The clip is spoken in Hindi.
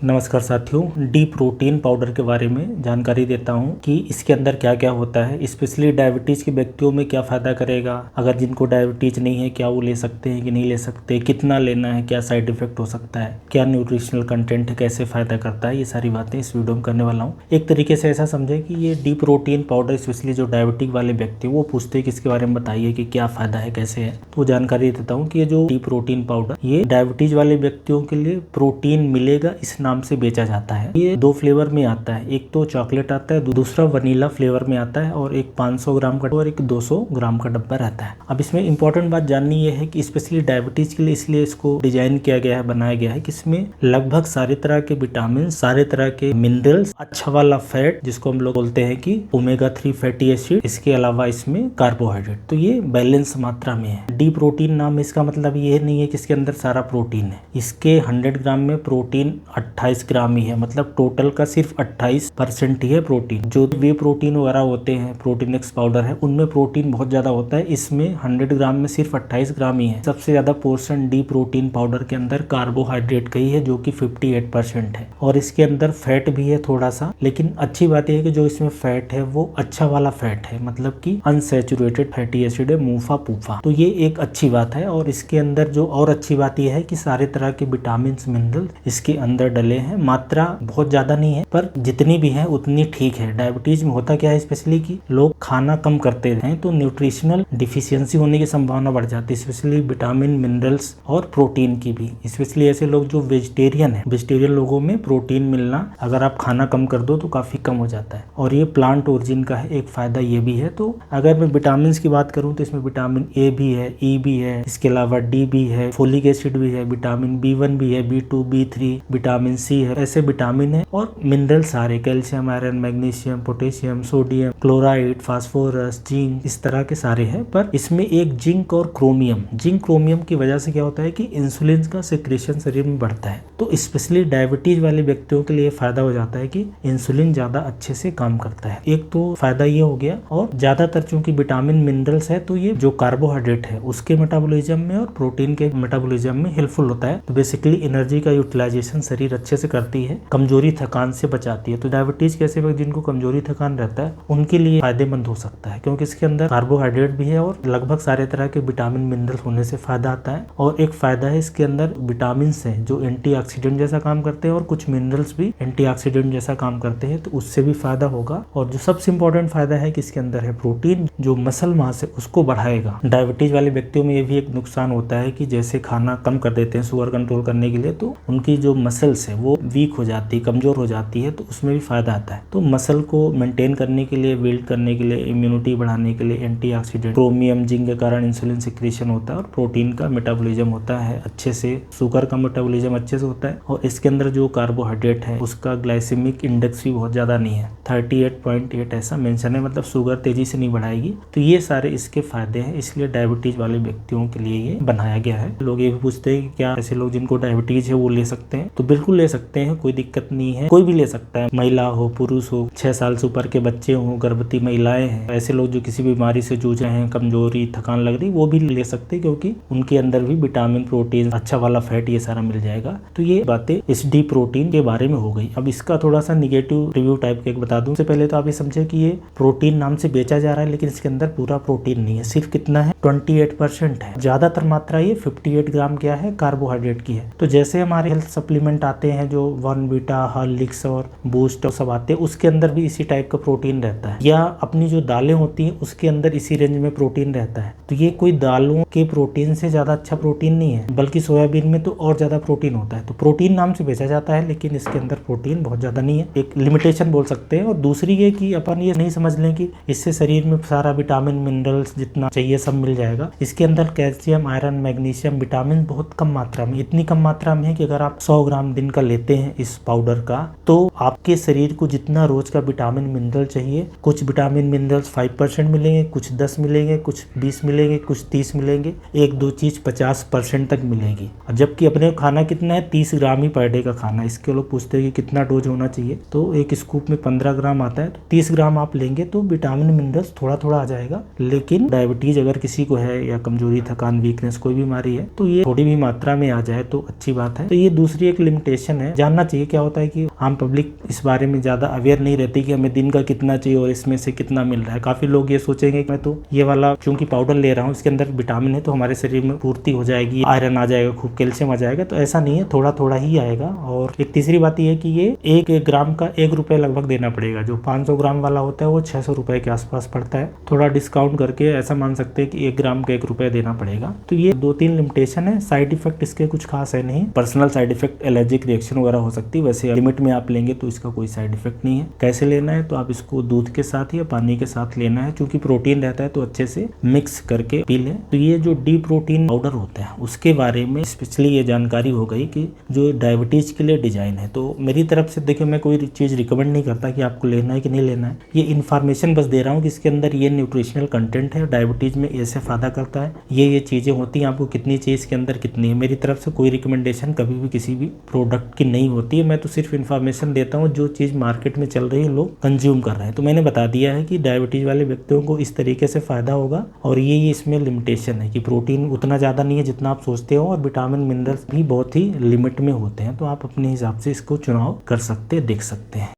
नमस्कार साथियों, डी प्रोटीन पाउडर के बारे में जानकारी देता हूं कि इसके अंदर क्या क्या होता है। स्पेशली डायबिटीज़ के व्यक्तियों में क्या फ़ायदा करेगा, अगर जिनको डायबिटीज़ नहीं है क्या वो ले सकते हैं कि नहीं ले सकते, कितना लेना है, क्या साइड इफेक्ट हो सकता है, क्या न्यूट्रिशनल कंटेंट है, कैसे फ़ायदा करता है, ये सारी बातें इस वीडियो में करने वाला हूँ। एक तरीके से ऐसा समझे कि ये डी प्रोटीन पाउडर स्पेशली जो डायबिटिक वाले व्यक्ति वो पूछते हैं कि इसके बारे में बताइए कि क्या फ़ायदा है, कैसे है। तो जानकारी देता हूँ कि ये जो डी प्रोटीन पाउडर ये डायबिटीज़ वाले व्यक्तियों के लिए प्रोटीन मिलेगा इस नाम से बेचा जाता है। ये 2 फ्लेवर में आता है, एक तो चॉकलेट आता है, दूसरा वनीला फ्लेवर में आता है और एक 500 ग्राम का और एक 200 ग्राम का डब्बा रहता है। अब इसमें इंपॉर्टेंट बात जाननी ये है कि स्पेशली डायबिटीज के लिए इसलिए इसको डिजाइन किया गया है, बनाया गया है कि इसमें लगभग सारे तरह के विटामिन, सारे तरह के मिनरल्स, अच्छा वाला फैट जिसको हम लोग बोलते हैं कि ओमेगा 3 फैटी एसिड, इसके अलावा इसमें कार्बोहाइड्रेट, तो ये बैलेंस मात्रा में है। डी प्रोटीन नाम इसका मतलब ये नहीं है कि इसके अंदर सारा प्रोटीन है। इसके 100 ग्राम में प्रोटीन 28 ग्राम ही है, मतलब टोटल का सिर्फ 28% ही है प्रोटीन। जो वे प्रोटीन वगैरह होते हैं, प्रोटीन एक्स पाउडर है, उनमें प्रोटीन बहुत ज्यादा होता है। इसमें 100 ग्राम में सिर्फ 28 ग्राम ही है। सबसे ज्यादा पोर्शन डी प्रोटीन पाउडर के अंदर कार्बोहाइड्रेट का ही है जो कि 58% है, और इसके अंदर फैट भी है थोड़ा सा। लेकिन अच्छी बात यह है कि जो इसमें फैट है वो अच्छा वाला फैट है, मतलब कि अनसैचुरेटेड फैटी एसिड है, मूफा पूफा, तो ये एक अच्छी बात है। और इसके अंदर जो और अच्छी बात यह है कि सारे तरह के विटामिन मिनरल इसके अंदर डले हैं। मात्रा बहुत ज्यादा नहीं है, पर जितनी भी है उतनी ठीक है। डायबिटीज में होता क्या है स्पेशली कि लोग खाना कम करते हैं तो न्यूट्रिशनल डिफिशियंसी होने की संभावना बढ़ जाती है, स्पेशली विटामिन, मिनरल्स और प्रोटीन की भी। स्पेशली ऐसे लोग जो वेजिटेरियन है, वेजिटेरियन लोगों में प्रोटीन मिलना अगर आप खाना कम कर दो तो काफी कम हो जाता है, और ये प्लांट ओरिजिन का है, एक फायदा ये भी है। तो अगर मैं विटामिन की बात करूँ तो इसमें विटामिन ए भी है, ई भी है, इसके अलावा डी भी है, फोलिक एसिड भी है, विटामिन B1 भी है, B2, B3, विटामिन सी है, ऐसे विटामिन है। और मिनरल सारे, calcium, iron, magnesium, potassium, sodium, chloride, phosphorus, zinc, इस तरह के सारे हैं। पर इसमें एक जिंक और क्रोमियम, जिंक क्रोमियम की वजह से क्या होता है कि इंसुलिन का सिक्रेशन शरीर में बढ़ता है। तो स्पेशली डायबिटीज वाले व्यक्तियों के लिए फायदा हो जाता है कि इंसुलिन ज्यादा अच्छे से काम करता है। एक तो फायदा ये हो गया, और ज्यादातर चूंकि विटामिन मिनरल्स है तो ये जो कार्बोहाइड्रेट है उसके मेटाबॉलिज्म में और प्रोटीन के मेटाबॉलिज्म में हेल्पफुल होता है। तो बेसिकली एनर्जी का यूटिलाइजेशन शरीर अच्छे से करती है, कमजोरी थकान से बचाती है। तो डायबिटीज के ऐसे व्यक्ति जिनको कमजोरी थकान रहता है उनके लिए फायदेमंद हो सकता है, क्योंकि इसके अंदर कार्बोहाइड्रेट भी है और लगभग सारे तरह के विटामिन मिनरल होने से फायदा आता है। और एक फायदा है इसके अंदर विटामिन है जो एंटीऑक्सीडेंट जैसा काम करते हैं, और कुछ मिनरल्स भी एंटीऑक्सीडेंट जैसा काम करते हैं, तो उससे भी फायदा होगा। और जो सबसे इंपॉर्टेंट फायदा है कि इसके अंदर है प्रोटीन, जो मसल मास है उसको बढ़ाएगा। डायबिटीज वाले व्यक्तियों में ये भी एक नुकसान होता है कि जैसे खाना कम कर देते हैं शुगर कंट्रोल करने के लिए, तो उनकी जो मसल्स है वो वीक हो जाती है, कमजोर हो जाती है, तो उसमें भी फायदा आता है। तो मसल को मेंटेन करने के लिए, बिल्ड करने के लिए, इम्यूनिटी बढ़ाने के लिए एंटीऑक्सीडेंट, क्रोमियम, जिंक के कारण इंसुलिन सिक्रेशन होता है, और प्रोटीन का मेटाबॉलिज्म होता है अच्छे से, शुगर का मेटाबॉलिज्म अच्छे से होता है। और इसके अंदर जो कार्बोहाइड्रेट है उसका ग्लाइसेमिक इंडेक्स भी बहुत ज्यादा नहीं है, 38.8 ऐसा मेंशन है, मतलब शुगर तेजी से नहीं बढ़ाएगी। तो ये सारे इसके फायदे हैं, इसलिए डायबिटीज वाले व्यक्तियों के लिए ये बनाया गया है। लोग ये भी पूछते हैं कि क्या ऐसे लोग जिनको डायबिटीज है वो ले सकते हैं, तो बिल्कुल ले सकते हैं, कोई दिक्कत नहीं है, कोई भी ले सकता है, महिला हो, पुरुष हो, 6 साल से ऊपर के बच्चे हो, गर्भवती महिलाएं हैं, ऐसे लोग जो किसी बीमारी से जूझ रहे हैं, कमजोरी, थकान लग रही, वो भी ले सकते हैं, क्योंकि उनके अंदर भी विटामिन, प्रोटीन, अच्छा वाला फैट, ये सारा मिल जाएगा। तो ये बातें इस डी प्रोटीन के बारे में हो गई। अब इसका थोड़ा सा निगेटिव रिव्यू टाइप का एक बता दूं। सबसे पहले तो आप ये समझे कि ये प्रोटीन नाम से बेचा जा रहा है, लेकिन इसके अंदर पूरा प्रोटीन नहीं है, सिर्फ कितना है 28% है। ज्यादातर मात्रा ये 58 ग्राम क्या है, कार्बोहाइड्रेट की है। तो जैसे हमारे हेल्थ सप्लीमेंट आते हैं जो बॉर्नवीटा, हॉर्लिक्स और बूस्ट और सब आते हैं, उसके अंदर भी इसी टाइप का प्रोटीन रहता है, या अपनी जो दालें होती हैं उसके अंदर इसी रेंज में प्रोटीन रहता है। तो ये कोई दालों के प्रोटीन से ज्यादा अच्छा प्रोटीन नहीं है, बल्कि सोयाबीन में तो और ज्यादा प्रोटीन होता है। तो प्रोटीन नाम से बेचा जाता है, लेकिन इसके अंदर प्रोटीन बहुत ज्यादा नहीं है, एक लिमिटेशन बोल सकते हैं। और दूसरी ये कि अपन ये नहीं समझ लें कि इससे शरीर में सारा विटामिन, मिनरल्स जितना चाहिए सब मिल जाएगा। इसके अंदर कैल्शियम, आयरन, मैग्नीशियम, विटामिन बहुत कम मात्रा में, इतनी कम मात्रा में है कि अगर आप 100 ग्राम दिन का लेते हैं इस पाउडर का, तो आपके शरीर को जितना रोज का विटामिन, मिनरल चाहिए, कुछ विटामिन मिनरल्स 5% मिलेंगे, कुछ 10 मिलेंगे, कुछ 20 मिलेंगे, कुछ 30 मिलेंगे, एक दो चीज 50% तक मिलेगी। जबकि अपने खाना कितना है, 30 ग्राम ही पर डे का खाना। इसके लोग पूछते हैं कि कितना डोज होना चाहिए, तो एक स्कूप में 15 ग्राम आता है, तो 30 ग्राम आप लेंगे तो विटामिन, मिनरल्स थोड़ा थोड़ा आ जाएगा। लेकिन डायबिटीज अगर किसी को है, या कमजोरी, थकान, वीकनेस, कोई बीमारी है, तो ये थोड़ी भी मात्रा में आ जाए तो अच्छी बात है। तो ये दूसरी एक लिमिटेशन लिमिटेशन है, जानना चाहिए। क्या होता है कि आम पब्लिक इस बारे में ज़्यादा अवेयर नहीं रहती कि हमें दिन का कितना चाहिए और इसमें से कितना मिल रहा है। काफ़ी लोग ये सोचेंगे कि मैं तो ये वाला चूंकि पाउडर ले रहा हूँ, इसके अंदर विटामिन है तो हमारे शरीर में पूर्ति हो जाएगी, आयरन आ जाएगा, खूब कैल्शियम आ जाएगा। तो ऐसा नहीं है, थोड़ा थोड़ा ही आएगा। और एक तीसरी बात यह है कि ये 1 ग्राम का 1 रुपये लगभग देना पड़ेगा। जो 500 ग्राम वाला होता है वो 600 रुपये के आसपास पड़ता है। थोड़ा डिस्काउंट करके ऐसा मान सकते हैं कि 1 ग्राम का 1 रुपये देना पड़ेगा। तो ये 2-3 लिमिटेशन है। साइड इफेक्ट इसके कुछ खास है नहीं। Personal side effect allergic reaction वगैरह हो सकती है, वैसे लिमिट में आप लेंगे तो इसका कोई साइड इफेक्ट नहीं है। कैसे लेना है तो आप इसको दूध के साथ या पानी के साथ लेना है। क्योंकि प्रोटीन रहता है तो अच्छे से मिक्स करके पी लें। तो ये जो डी प्रोटीन पाउडर होता है उसके बारे में स्पेशली ये जानकारी हो गई कि जो डायबिटीज के लिए डिजाइन है। तो मेरी तरफ से देखिए, मैं कोई चीज रिकमेंड नहीं करता कि आपको लेना है कि नहीं लेना है। ये इन्फॉर्मेशन बस दे रहा हूँ कि इसके अंदर ये न्यूट्रिशनल कंटेंट है, डायबिटीज में ऐसे फायदा करता है, ये चीजें होती हैं, आपको कितनी चाहिए इसके अंदर कितनी है। मेरी तरफ से कोई रिकमेंडेशन कभी भी किसी भी प्रोडक्ट की नहीं होती है। मैं तो सिर्फ इन्फॉर्मेशन देता हूँ जो चीज मार्केट में चल रही है, लोग कंज्यूम कर रहे हैं। तो मैंने बता दिया है कि डायबिटीज वाले व्यक्तियों को इस तरीके से फायदा होगा। और ये इसमें लिमिटेशन है कि प्रोटीन उतना ज़्यादा नहीं है जितना आप सोचते हो, और विटामिन मिनरल्स भी बहुत ही लिमिट में होते हैं। तो आप अपने हिसाब से इसको चुनाव कर सकते, देख सकते हैं।